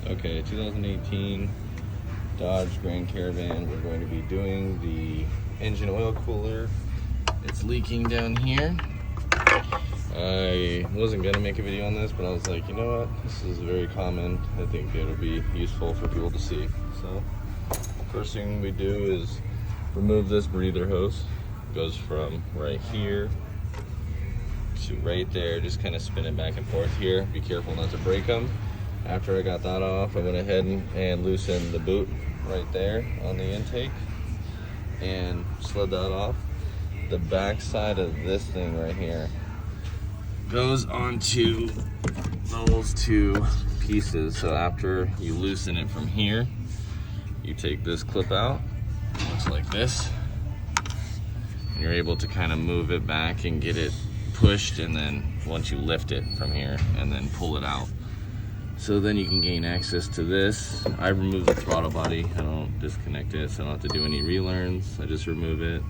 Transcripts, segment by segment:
Okay, 2018 Dodge Grand Caravan. We're going to be doing the engine oil cooler. It's leaking down here. I wasn't gonna make a video on this, but I was like, you know what? This is very common. I think it'll be useful for people to see. So, first thing we do is remove this breather hose. It goes from right here to right there. Just kind of spin it back and forth here. Be careful not to break them. After I got that off, I went ahead and loosened the boot right there on the intake and slid that off. The back side of this thing right here goes onto those two pieces. So after you loosen it from here, you take this clip out. It looks like this. And you're able to kind of move it back and get it pushed, and then once you lift it from here and then pull it out. So then you can gain access to this. I remove the throttle body. I don't disconnect it, so I don't have to do any relearns. I just remove it.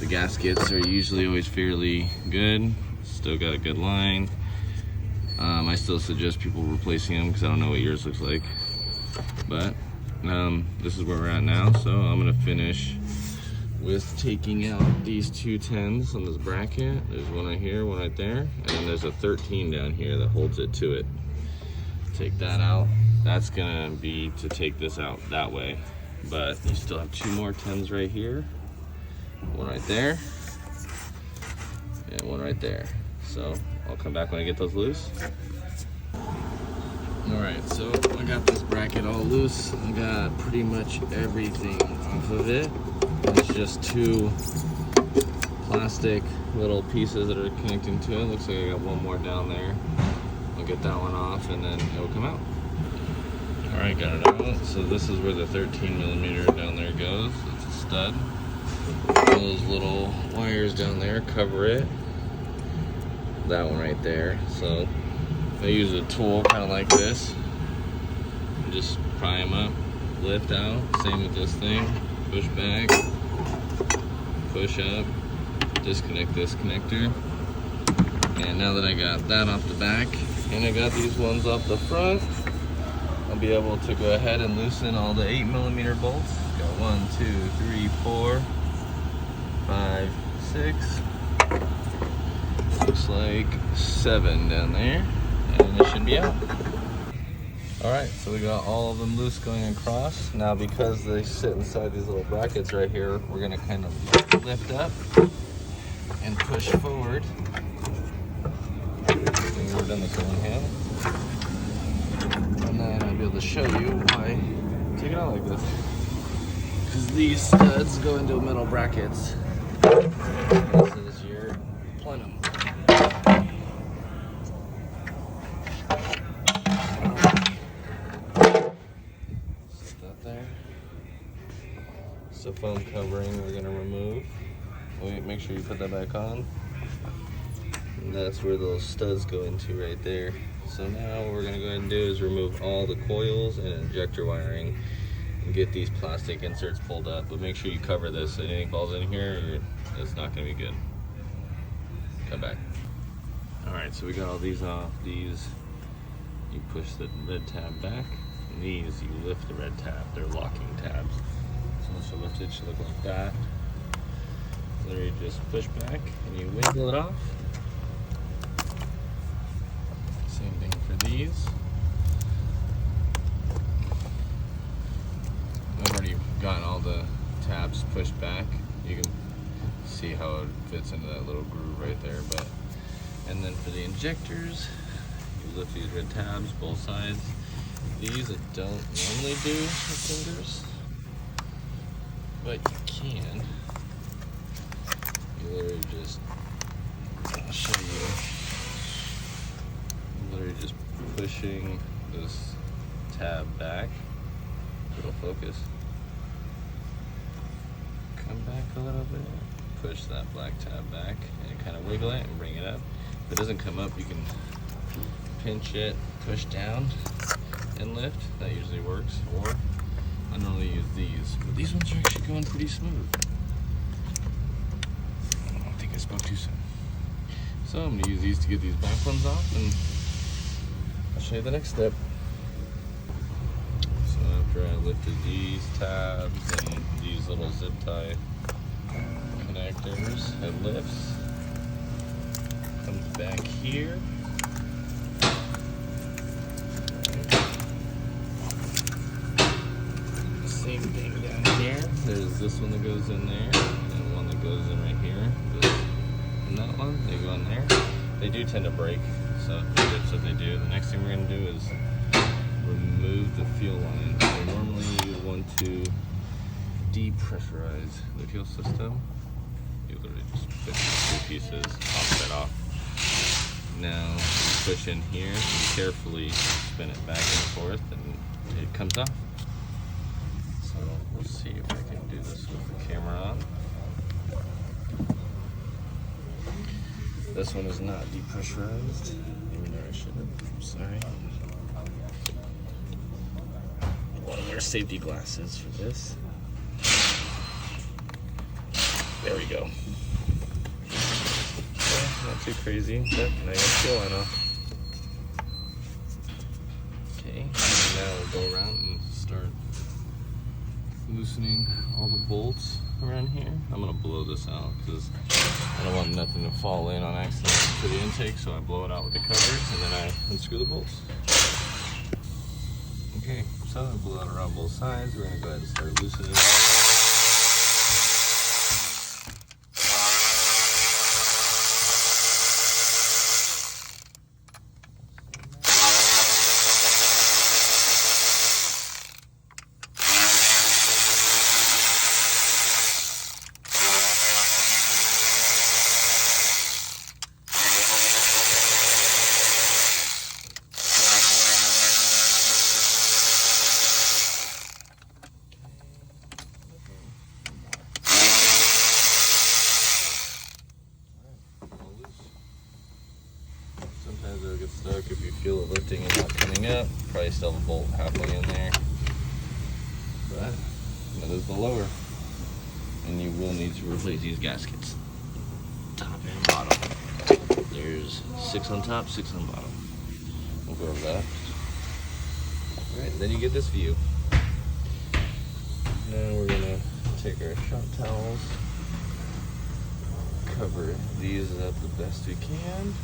The gaskets are usually always fairly good. Still got a good line. I still suggest people replacing them because I don't know what yours looks like. But this is where we're at now. So I'm gonna finish with taking out these two 10s on this bracket. There's one right here, one right there, and then there's a 13 down here that holds it to it. Take that out. That's gonna be to take this out that way. But you still have two more 10s right here. One right there, and one right there. So I'll come back when I get those loose. All right, so I got this bracket all loose. I got pretty much everything off of it. It's just two plastic little pieces that are connecting to it. Looks like I got one more down there. I'll get that one off and then it'll come out. All right, got it out. So this is where the 13mm down there goes. It's a stud. Those little wires down there cover it. That one right there. So I use a tool kind of like this. Just pry them up, lift out. Same with this thing. Push back, push up, disconnect this connector. And now that I got that off the back and I got these ones off the front, I'll be able to go ahead and loosen all the 8mm bolts. Got 1, 2, 3, 4, 5, 6. Looks like 7 down there, and it should be out. All right, so we got all of them loose going across. Now because they sit inside these little brackets right here, we're gonna kind of lift up and push forward. We've never done this with one hand. And then I'll be able to show you why. Take it out like this. Because these studs go into metal brackets. This is your plenum. Set that there. So foam covering we're going to remove. Wait, make sure you put that back on. And that's where those studs go into right there. So now what we're going to go ahead and do is remove all the coils and injector wiring and get these plastic inserts pulled up. But make sure you cover this. If anything falls in here, it's not going to be good. Come back. Alright, so we got all these off. These, you push the red tab back. And these, you lift the red tab. They're locking tabs. So once you lift it, it should look like that. Literally just push back and you wiggle it off. Same thing for these. I've already gotten all the tabs pushed back. You can see how it fits into that little groove right there. And then for the injectors, you lift these red tabs, both sides. These I don't normally do with fingers, but you can. You literally just, I'll show you. Literally just pushing this tab back. It'll focus. Come back a little bit. Push that black tab back and kind of wiggle it and bring it up. If it doesn't come up, you can pinch it, push down, and lift. That usually works. Or I normally use these, but these ones are actually going pretty smooth. I think I spoke too soon. So I'm gonna use these to get these back ones off, and I'll show you the next step. lifted these tabs and these little zip tie connectors. It lifts, comes back here. Same thing down here. There's this one that goes in there, and one that goes in right here. This and that one, they go in there. They do tend to break, so that's what they do. The next thing we're going to do is remove the fuel line. So normally you want to depressurize the fuel system. You literally just push the two pieces, pop that off. Now push in here and carefully spin it back and forth, and it comes off. So we'll see if I can do this with the camera on. This one is not depressurized, even though I should have. I'm sorry. Want to wear safety glasses for this. There we go. Okay, not too crazy, but now I got the fuel line off. Okay, and now we'll go around and start loosening all the bolts around here. I'm gonna blow this out because I don't want nothing to fall in on accident to the intake, so I blow it out with the cover and then I unscrew the bolts. Okay, so I blew out around both sides. We're gonna go ahead and start loosening it all. Sometimes it'll get stuck if you feel it lifting and not coming up. Probably still have a bolt halfway in there. But that is the lower. And you will need to replace these gaskets. Top and bottom. There's 6 on top, 6 on bottom. We'll go over that. Alright, then you get this view. Now we're gonna take our shop towels, cover these up the best we can.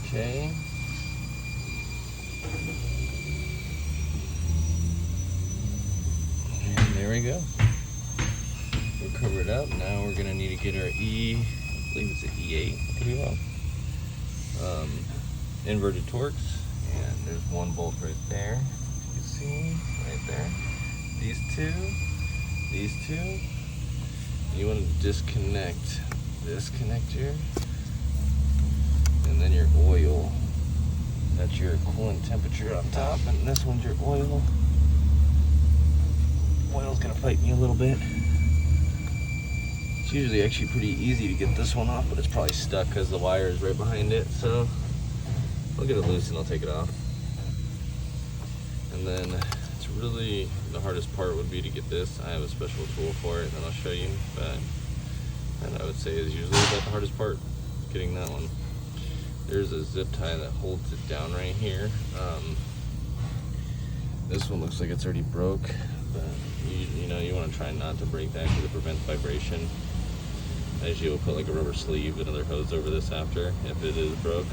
Okay. And there we go. We'll cover it up. Now we're gonna need to get our I believe it's an E8, pretty well. Inverted Torx, and there's one bolt right there. You see, right there. These two. You want to disconnect this connector. And then your oil, that's your coolant temperature up top, and this one's your oil. Oil's gonna fight me a little bit. It's usually actually pretty easy to get this one off, but it's probably stuck because the wire is right behind it, so I'll get it loose and I'll take it off. And then it's really, the hardest part would be to get this. I have a special tool for it that I'll show you, but that I would say is usually about the hardest part, getting that one. There's a zip tie that holds it down right here. This one looks like it's already broke, but you know, you want to try not to break that because it prevents vibration. I usually will put like a rubber sleeve, another hose over this after if it is broke.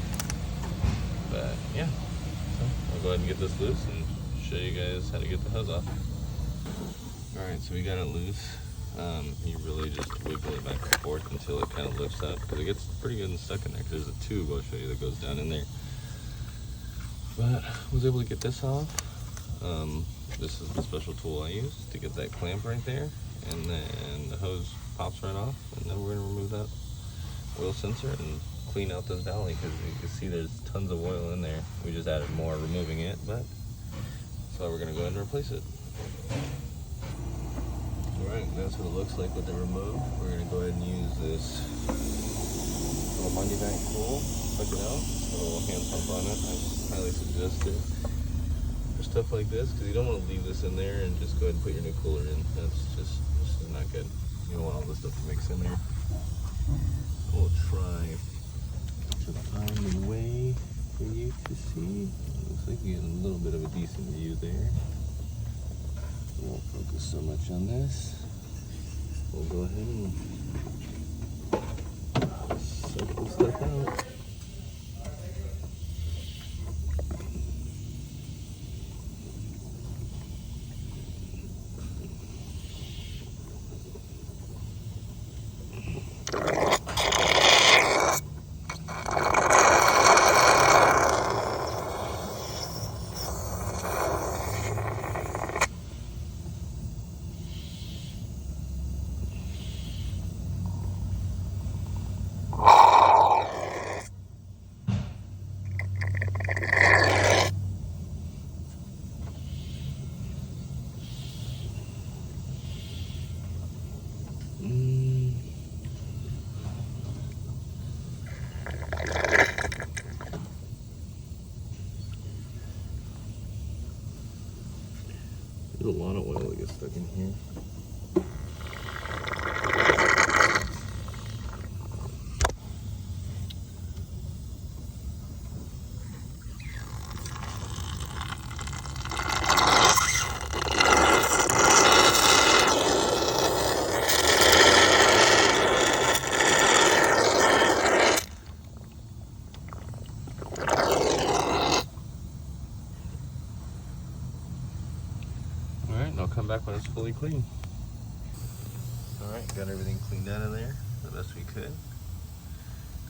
But yeah, so I'll go ahead and get this loose and show you guys how to get the hose off. Alright, so we got it loose. You really just wiggle it back and forth until it kind of lifts up, because it gets pretty good and stuck in there, because there's a tube I'll show you that goes down in there. But I was able to get this off. This is the special tool I use to get that clamp right there, and then the hose pops right off, and then we're going to remove that oil sensor and clean out this valley, because you can see there's tons of oil in there. We just added more removing it, but so we're going to go ahead and replace it. Alright, that's what it looks like with the remove. We're going to go ahead and use this little money bank tool, hook it out, put a little hand pump on it. I highly suggest it for stuff like this, because you don't want to leave this in there and just go ahead and put your new cooler in. This is not good. You don't want all this stuff to mix in there. We'll try to find a way for you to see. Looks like you get a little bit of a decent view there. We won't focus so much on this. We'll go ahead and set this stuff out. There's a lot of oil that gets stuck in here. Alright, and I'll come back when it's fully clean. Alright, got everything cleaned out of there the best we could.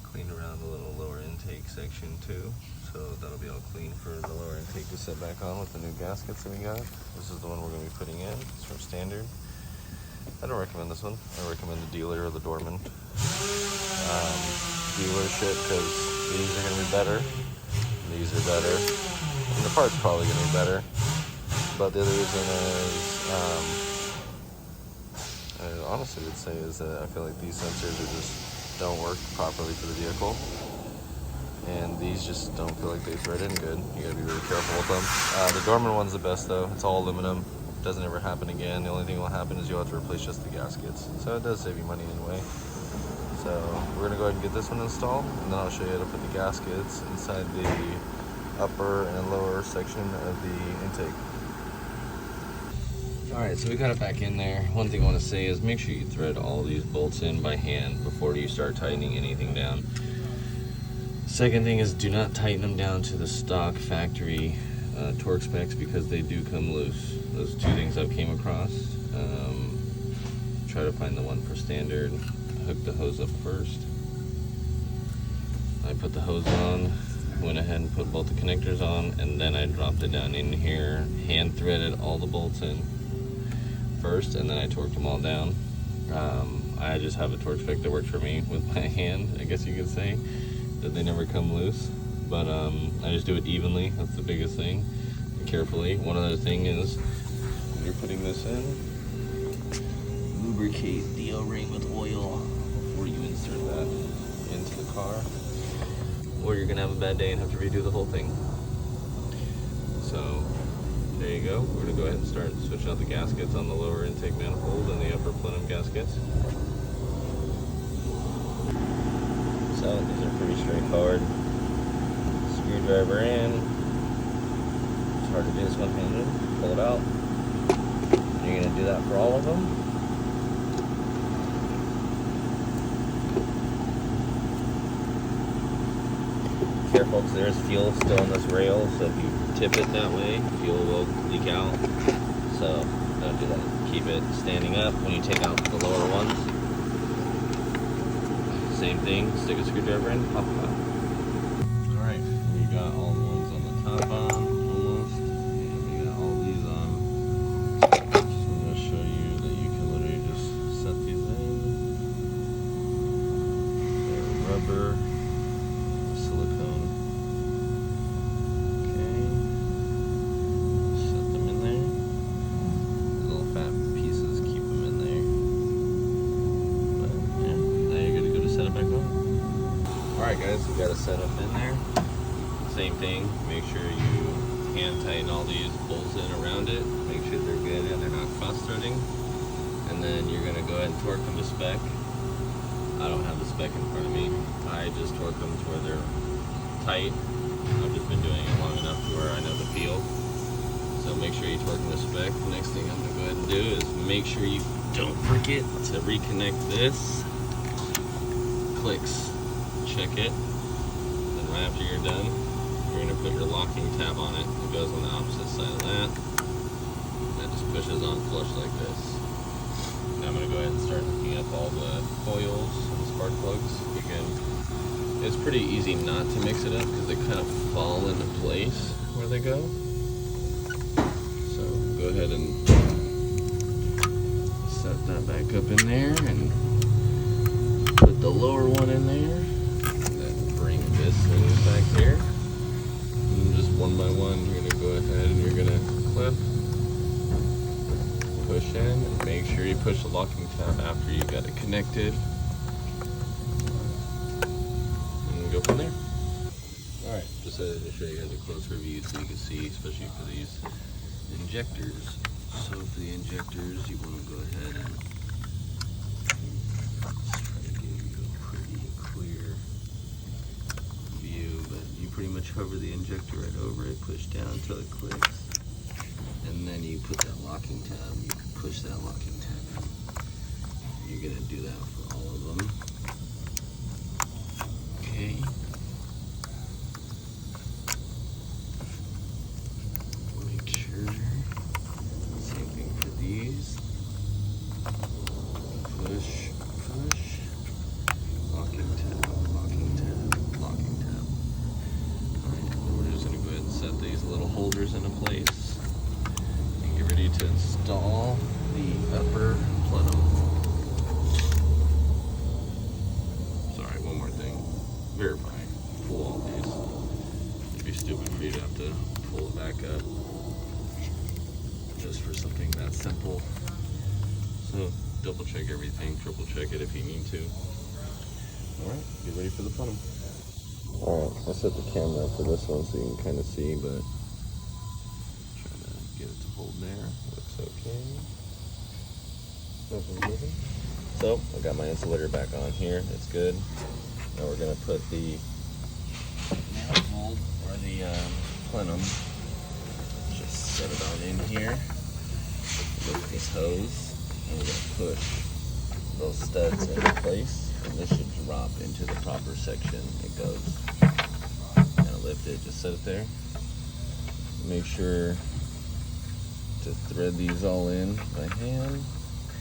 Cleaned around the little lower intake section too, so that'll be all clean for the lower intake to set back on with the new gaskets that we got. This is the one we're going to be putting in. It's from Standard. I don't recommend this one. I recommend the dealer or the doorman dealership, because these are going to be better. These are better. And the part's probably going to be better. But the other reason is, I honestly would say, is that I feel like these sensors don't work properly for the vehicle. And these just don't feel like they thread in good. You gotta be really careful with them. The Dorman one's the best though. It's all aluminum. Doesn't ever happen again. The only thing that will happen is you'll have to replace just the gaskets. So it does save you money anyway. So we're gonna go ahead and get this one installed, and then I'll show you how to put the gaskets inside the upper and lower section of the intake. Alright, so we got it back in there. One thing I want to say is make sure you thread all these bolts in by hand before you start tightening anything down. Second thing is, do not tighten them down to the stock factory torque specs, because they do come loose. Those two things I've came across. Try to find the one for Standard. Hook the hose up first. I put the hose on, went ahead and put both the connectors on, and then I dropped it down in here, hand threaded all the bolts in first, and then I torqued them all down. I just have a torque spec that works for me with my hand, I guess you could say, that they never come loose. But I just do it evenly. That's the biggest thing. And carefully. One other thing is, when you're putting this in, lubricate the O-ring with oil before you insert that into the car, or you're gonna have a bad day and have to redo the whole thing. So there you go. We're gonna go ahead and start switching out the gaskets on the lower intake manifold and the upper plenum gaskets. So these are pretty straightforward. Screwdriver in. It's hard to do this one-handed. Pull it out. And you're gonna do that for all of them. Careful, because there's fuel still on this rail, so if you tip it that way, fuel will leak out. So don't do that. Keep it standing up when you take out the lower ones. Same thing, stick a screwdriver in, pop it out. Alright, we got all the ones on the top on, almost. And we got all these on. So I'm going to show you that you can literally just set these in. They're rubber. Silicone. Okay. Set them in there. These little fat pieces, keep them in there. But yeah, now you're good to go to set it back on. Alright guys, we got it set up in there. Same thing, make sure you hand tighten all these bolts in around it. Make sure they're good and they're not cross threading. and then you're gonna go ahead and torque them to spec. I don't have the spec in front of me. I just torque them to where they're tight. I've just been doing it long enough to where I know the feel. So make sure you torque them to spec. The next thing I'm gonna go ahead and do is make sure you don't forget to reconnect this. Clicks, check it. Then right after you're done, you're gonna put your locking tab on it. It goes on the opposite side of that. That just pushes on flush like this. Now I'm gonna go ahead and start hooking up all the coils and the spark plugs. Again, it's pretty easy not to mix it up because they kind of fall into place where they go. So go ahead and set that back up in there and put the lower one in there. And then bring this in back here. And just one by one, you're gonna go ahead and you're gonna clip, push in, and make sure you push the locking tab after you got it connected. Go from there. Alright, just to show you guys a closer view so you can see, especially for these injectors. So for the injectors, you want to go ahead and just try to give you a pretty clear view, but you pretty much hover the injector right over it, push down until it clicks, and then you put that locking tab, you can push that locking tab. You're going to do that for all of them. Okay. Make sure. Same thing for these. Push, push. Locking tab, locking tab, locking tab. Alright, then we're just going to go ahead and set these little holders into place and get ready to install the upper plenum. Verify, pull all these. It'd be stupid for you to have to pull it back up just for something that simple. So double check everything, triple check it if you need to. Alright, get ready for the plenum. Alright, I set the camera for this one so you can kind of see, but try to get it to hold there. Looks okay. Nothing moving. So I got my insulator back on here, it's good. Now we're going to put the manifold or the plenum, just set it on in here with this hose, and we're going to push those studs into place, and this should drop into the proper section it goes. Kind of lift it, just set it there. Make sure to thread these all in by hand,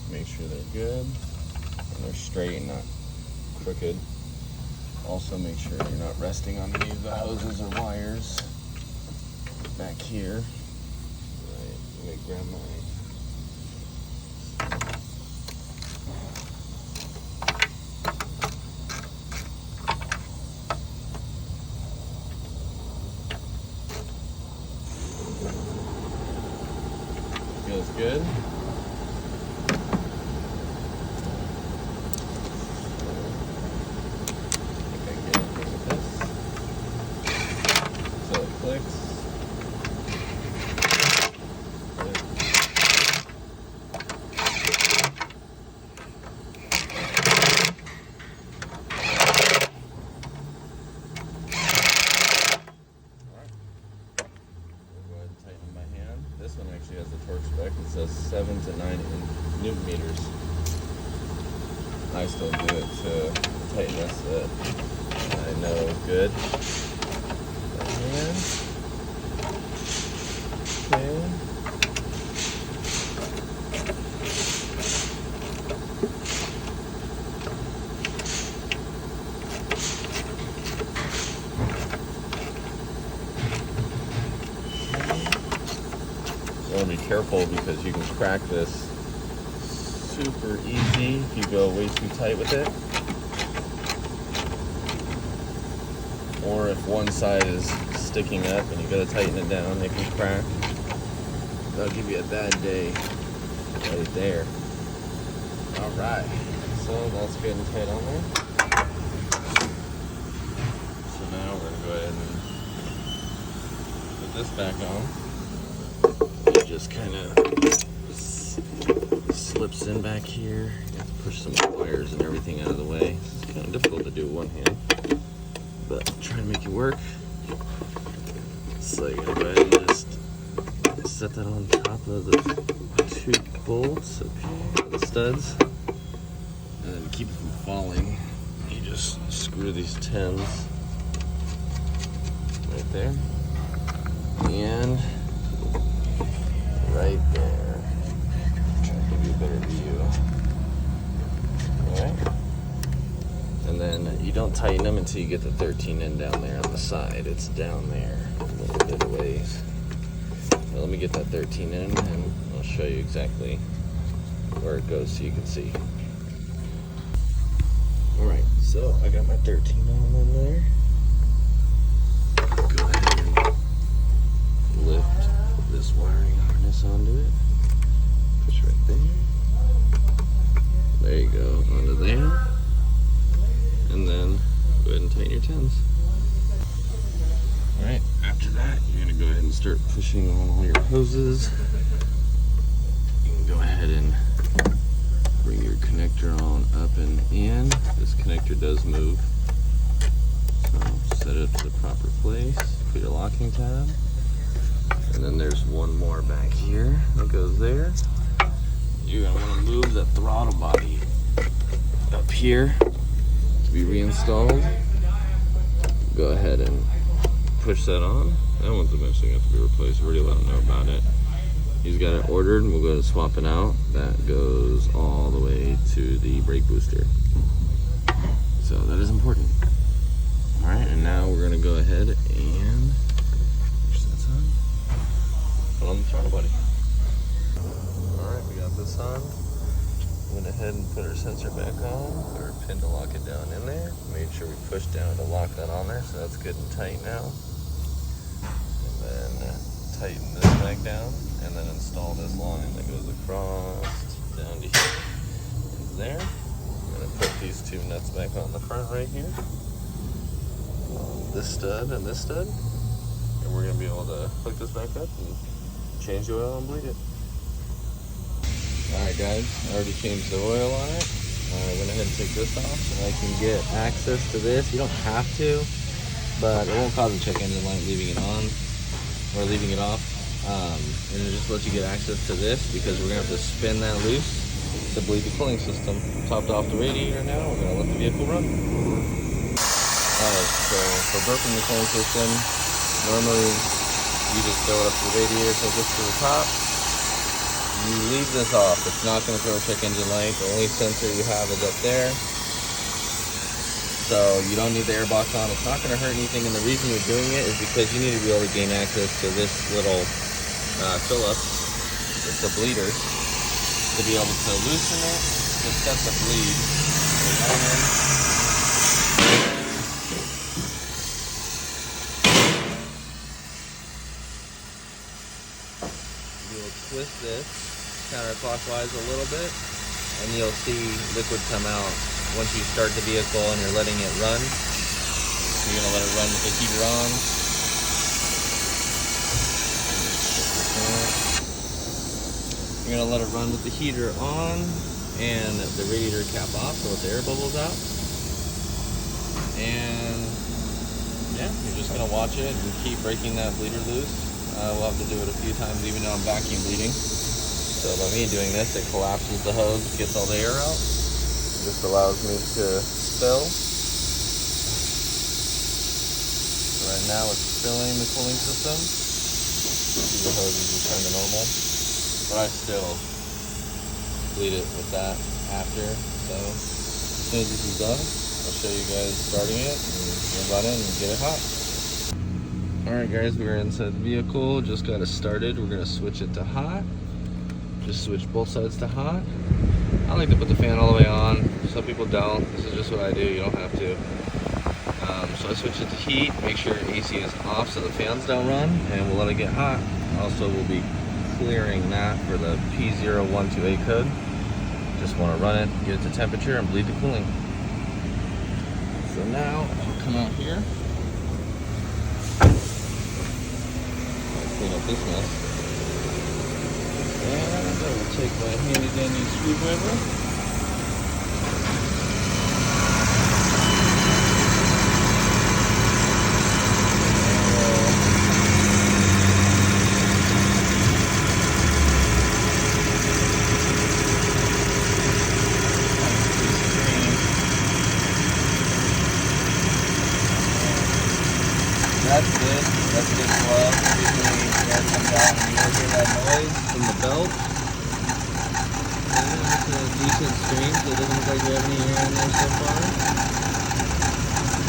make sure they're good, and they're straight and not crooked. Also make sure you're not resting on any of the hoses or wires back here. Right, let me grab my feels good. This one actually has a torque spec. It says 7 to 9 Newton meters. I still do it to tighten this that I know is good. By hand. Okay. You want to be careful because you can crack this super easy if you go way too tight with it. Or if one side is sticking up and you gotta tighten it down, it can crack. That'll give you a bad day right there. Alright, so that's good and tight on there. So now we're gonna go ahead and put this back on. Just kind of slips in back here. You have to push some wires and everything out of the way. It's kind of difficult to do with one hand, but try to make it work. So you gotta go ahead and just set that on top of the 2 bolts up here, the studs, and then to keep it from falling, you just screw these 10s right there and right there. Try to give you a better view. Alright. And then you don't tighten them until you get the 13 in down there on the side. It's down there a little bit of ways. Now let me get that 13 in and I'll show you exactly where it goes so you can see. Alright, so I got my 13 on in there. Go ahead and lift this wiring harness onto it. Push right there. There you go, onto there. And then go ahead and tighten your 10s. Alright, after that, you're going to go ahead and start pushing on all your hoses. You can go ahead and bring your connector on up and in. This connector does move. So set it to the proper place. Put your locking tab. And then there's one more back here that goes there. You're going to want to move the throttle body up here to be reinstalled. Go ahead and push that on. That one's eventually going to have to be replaced. We already let him know about it. He's got it ordered and we'll go to swap it out. That goes all the way to the brake booster. So that is important. Alright, and now we're going to go ahead and push this on. Put on the throttle body. Alright, we got this on. Went ahead and put our sensor back on. Put our pin to lock it down in there. Made sure we pushed down to lock that on there, so that's good and tight now. And then tighten this back down, and then install this line that goes across down to here. And there. I'm going to put these 2 nuts back on the front right here. This stud and this stud. And we're going to be able to hook this back up and change the oil and bleed it. Alright guys, I already changed the oil on it. I went ahead and take this off so I can get access to this. You don't have to, but it won't cause a check engine light leaving it on or leaving it off. And it just lets you get access to this because we're going to have to spin that loose to bleed the cooling system. Topped off the radiator now, we're going to let the vehicle run. Alright, so for burping the cooling system, normally you just throw it up to the radiator till it gets to the top. You leave this off, it's not going to throw a check engine light. The only sensor you have is up there. So you don't need the air box on. It's not going to hurt anything, and the reason you're doing it is because you need to be able to gain access to this little Phillips, it's a bleeder, to be able to loosen it, to set the bleed. You'll twist this counterclockwise a little bit, and you'll see liquid come out once you start the vehicle and you're letting it run. You're going to let it run with the heater on. You're going to let it run with the heater on and the radiator cap off so let the air bubbles out. And yeah, you're just going to watch it and keep breaking that bleeder loose. We'll have to do it a few times even though I'm vacuum bleeding. So by me doing this, it collapses the hose, gets all the air out. It just allows me to spill. So right now it's filling the cooling system. See the hoses return to normal. But I still bleed it with that after. So as soon as this is done, I'll show you guys starting it and we'll run it and get it hot. Alright guys, we're inside the vehicle, just got it started. We're going to switch it to hot. Just switch both sides to hot. I like to put the fan all the way on. Some people don't. This is just what I do. You don't have to. So I switch it to heat. Make sure AC is off so the fans don't run, and we'll let it get hot. Also, we'll be clearing that for the P0128 code. Just want to run it, get it to temperature, and bleed the cooling. So now I'll come out here. I'll clean up this mess. And I will take my handy dandy screwdriver. That's good. That's a good flow. Usually air comes out and you hear that noise from the belt. Yeah, it's a decent stream, so it doesn't look like we have any air in there so far.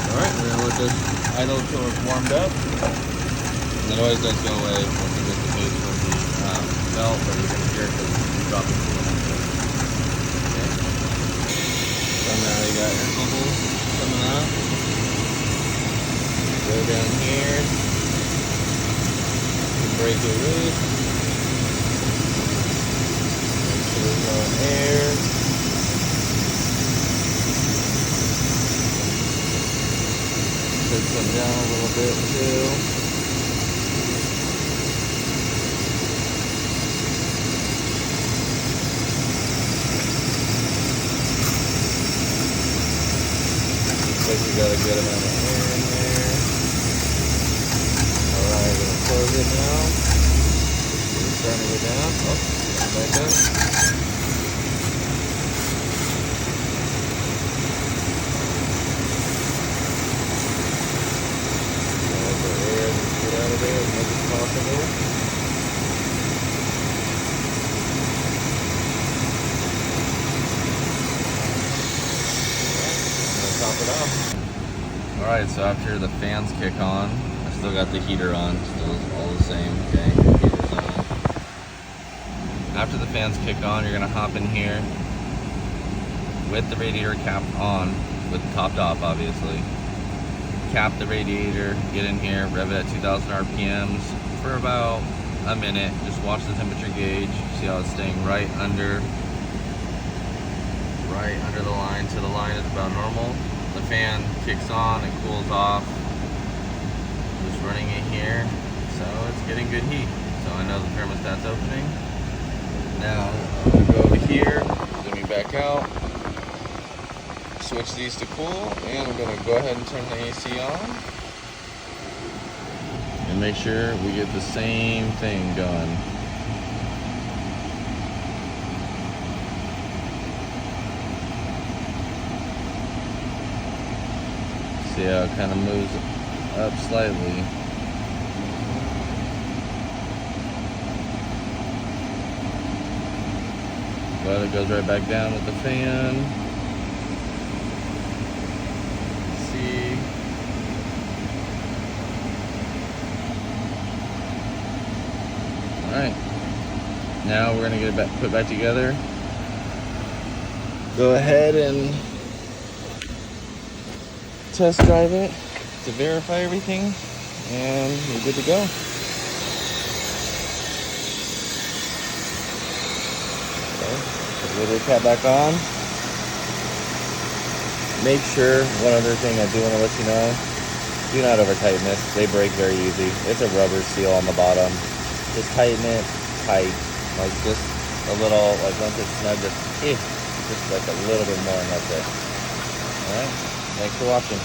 Alright, we're gonna let this idle until it's warmed up. And the noise does go away once it dissipates from the belt, but you're gonna hear it because you drop it. Okay. So now you got air bubbles coming up. Go down here, break it loose, make sure there's no air. Take them down a little bit too. Looks like we got a good amount of air in there. Alright, we're gonna close it now. We're starting to go down. Oh, back up. Let the air just get out of there as much as possible. Alright, I'm gonna top it off. Alright, so after the fans kick on, still got the heater on, still all the same, okay, heater's on. After the fans kick on, you're gonna hop in here with the radiator cap on, with the topped off obviously. Cap the radiator, get in here, rev it at 2000 RPMs for about a minute. Just watch the temperature gauge, see how it's staying right under the line, so the line is about normal. The fan kicks on, it cools off. Just running it here, so it's getting good heat. So I know the thermostat's opening. Now I'm gonna go over here, zooming back out, switch these to cool, and I'm gonna go ahead and turn the AC on. And make sure we get the same thing going. See how it kind of moves up slightly. But it goes right back down with the fan. See. Alright. Now we're gonna get it back, put back together. Go ahead and test drive it to verify everything, and we're good to go. Okay, put the radiator cap back on. Make sure, one other thing I do want to let you know, do not over tighten this. They break very easy. It's a rubber seal on the bottom. Just tighten it tight, like just a little, like once it's snug, just like a little bit more, and that's it. All right. Thanks for watching.